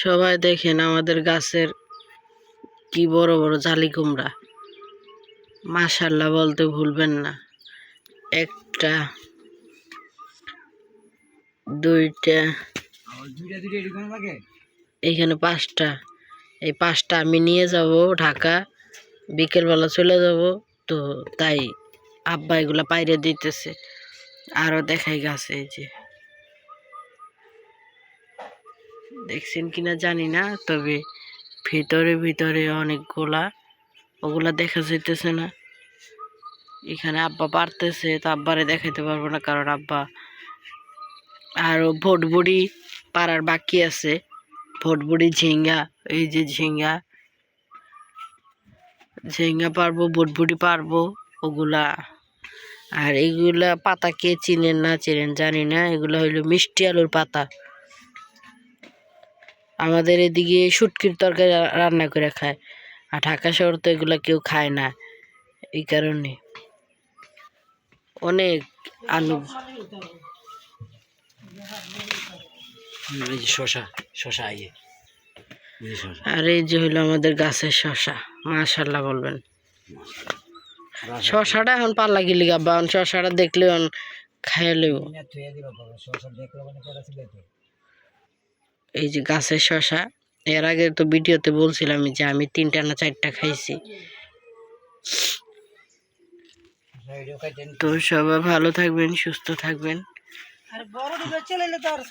সবাই দেখেন আমাদের গাছের কি বড় বড় জালি কুমড়া। মাশাআল্লাহ বলতে ভুলবেন না। একটা, দুইটা, এখানে পাঁচটা। এই পাঁচটা আমি নিয়ে যাব ঢাকা, বিকেলবেলা চলে যাব। তো তাই আব্বা এগুলা পাইরে দিতেছে। আরো দেখাই গাছে, এই যে দেখছেন কিনা জানি না, তবে ভিতরে ভিতরে অনেকগুলা, ওগুলা দেখা যাইতেছে না। এখানে আব্বা পারতেছে, তো আব্বারে দেখাইতে পারবো না, কারণ আব্বা আরো ভটবুড়ি পাড়ার বাকি আছে। ভটবুড়ি, ঝিঙ্গা, এই যে ঝিঙ্গা ঝিঙ্গা পারবো, ভটবুড়ি পারবো ওগুলা। আর এইগুলা পাতা কে চিনেন না চিনেন জানি না, এগুলা হইলো মিষ্টি আলুর পাতা। আমাদের এদিকে শুটকির তরকারি রান্না করে খায়, আর ঢাকা শহর তো এগুলা কেউ খায় না। এই কারণে অনেক আলু। শশা শশা আইয়ে, আর এই যে হইলো আমাদের গাছের শশা। মাশাআল্লাহ বলবেন। শশাটা এখন পাল্লা গিলি গাব্বা, শশাটা দেখলে খাইলেও। এই যে গাছের শশা, এর আগে তো ভিডিওতে বলছিলাম যে আমি 3টা না 4টা খাইছি। তো সবাই ভালো থাকবেন, সুস্থ থাকবেন।